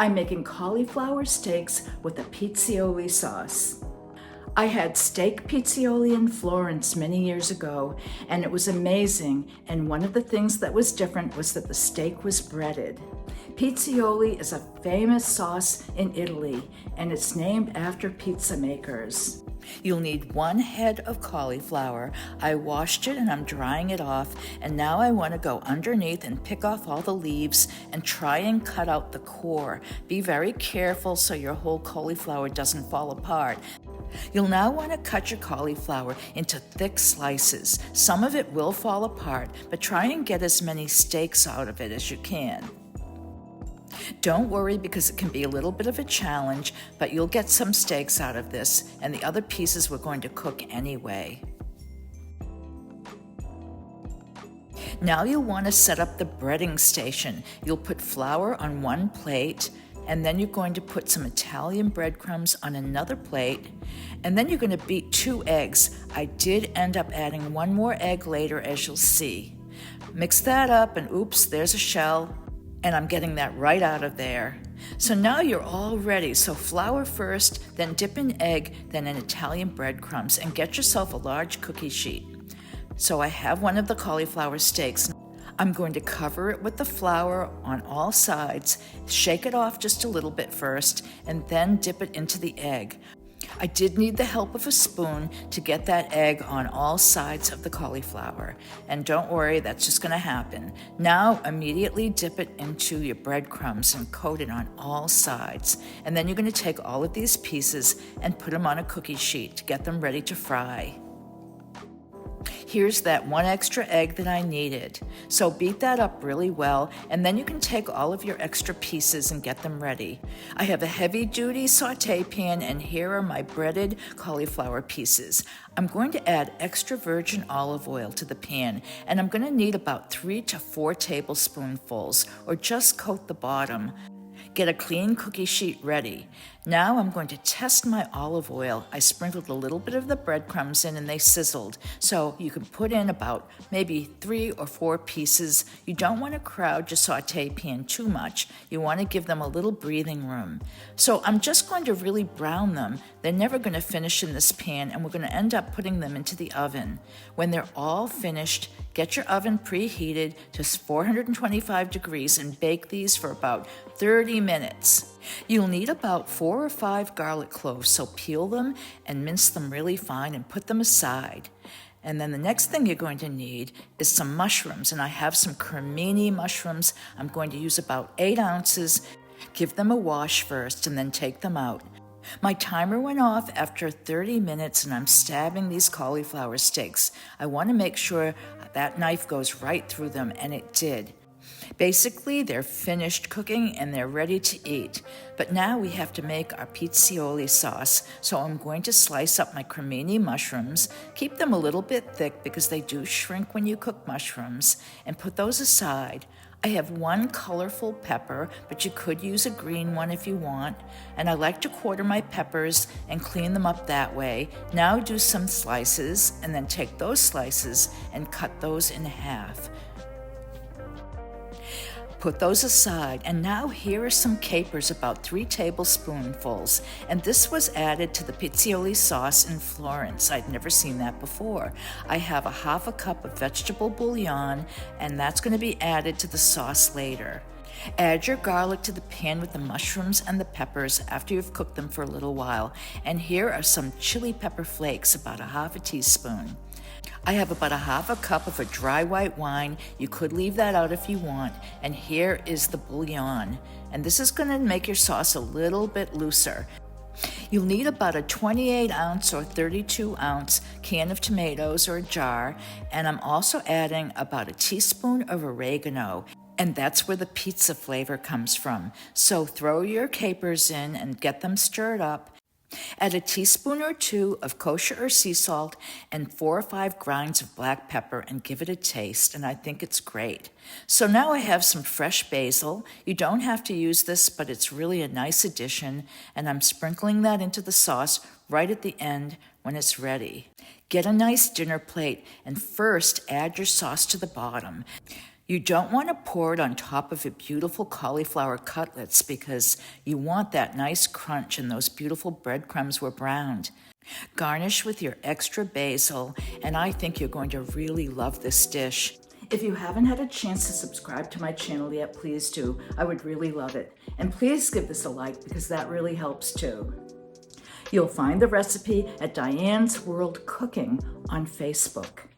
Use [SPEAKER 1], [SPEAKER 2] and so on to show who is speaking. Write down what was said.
[SPEAKER 1] I'm making cauliflower steaks with a pizziola sauce. I had Steak Pizzaiola in Florence many years ago, and it was amazing, and one of the things that was different was that the steak was breaded. Pizziola is a famous sauce in Italy, and it's named after pizza makers. You'll need 1 head of cauliflower. I washed it and I'm drying it off, and now I want to go underneath and pick off all the leaves and try and cut out the core. Be very careful so your whole cauliflower doesn't fall apart. You'll now want to cut your cauliflower into thick slices. Some of it will fall apart, but try and get as many steaks out of it as you can. Don't worry, because it can be a little bit of a challenge, but you'll get some steaks out of this, and the other pieces we're going to cook anyway. Now you'll want to set up the breading station. You'll put flour on 1 plate, and then you're going to put some Italian breadcrumbs on another plate, and then you're going to beat 2 eggs. I did end up adding 1 more egg later, as you'll see. Mix that up, and oops, there's a shell, and I'm getting that right out of there. So now you're all ready. So flour first, then dip in egg, then in Italian breadcrumbs, and get yourself a large cookie sheet. So I have one of the cauliflower steaks. I'm going to cover it with the flour on all sides, shake it off just a little bit first, and then dip it into the egg. I did need the help of a spoon to get that egg on all sides of the cauliflower. And don't worry, that's just going to happen. Now immediately dip it into your breadcrumbs and coat it on all sides. And then you're going to take all of these pieces and put them on a cookie sheet to get them ready to fry. Here's that 1 extra egg that I needed. So beat that up really well, and then you can take all of your extra pieces and get them ready. I have a heavy-duty saute pan, and here are my breaded cauliflower pieces. I'm going to add extra virgin olive oil to the pan, and I'm going to need about 3 to 4 tablespoonfuls, or just coat the bottom. Get a clean cookie sheet ready. Now I'm going to test my olive oil. I sprinkled a little bit of the breadcrumbs in and they sizzled. So you can put in about maybe 3 or 4 pieces. You don't want to crowd your saute pan too much. You want to give them a little breathing room. So I'm just going to really brown them. They're never going to finish in this pan, and we're going to end up putting them into the oven. When they're all finished, get your oven preheated to 425 degrees and bake these for about 30 minutes. You'll need about 4 or 5 garlic cloves, so peel them and mince them really fine and put them aside. And then the next thing you're going to need is some mushrooms, and I have some cremini mushrooms. I'm going to use about 8 ounces. Give them a wash first and then take them out. My timer went off after 30 minutes, and I'm stabbing these cauliflower steaks. I want to make sure that knife goes right through them, and it did. Basically, they're finished cooking and they're ready to eat. But now we have to make our pizziola sauce, so I'm going to slice up my cremini mushrooms, keep them a little bit thick because they do shrink when you cook mushrooms, and put those aside. I have 1 colorful pepper, but you could use a green one if you want, and I like to quarter my peppers and clean them up that way. Now do some slices, and then take those slices and cut those in half. Put those aside, and now here are some capers, about 3 tablespoonfuls, and this was added to the pizziola sauce in Florence. I'd never seen that before. I have a 1/2 cup of vegetable bouillon, and that's going to be added to the sauce later. Add your garlic to the pan with the mushrooms and the peppers after you've cooked them for a little while, and here are some chili pepper flakes, about a 1/2 teaspoon. I have about a 1/2 cup of a dry white wine. You could leave that out if you want. And here is the bouillon. And this is going to make your sauce a little bit looser. You'll need about a 28 ounce or 32 ounce can of tomatoes or a jar. And I'm also adding about a teaspoon of oregano. And that's where the pizza flavor comes from. So throw your capers in and get them stirred up. Add a teaspoon or 2 of kosher or sea salt and 4 or 5 grinds of black pepper and give it a taste, and I think it's great. So now I have some fresh basil. You don't have to use this, but it's really a nice addition, and I'm sprinkling that into the sauce right at the end when it's ready. Get a nice dinner plate and first add your sauce to the bottom. You don't want to pour it on top of your beautiful cauliflower cutlets because you want that nice crunch and those beautiful breadcrumbs were browned. Garnish with your extra basil, and I think you're going to really love this dish. If you haven't had a chance to subscribe to my channel yet, please do. I would really love it. And please give this a like because that really helps too. You'll find the recipe at Diane's World Cooking on Facebook.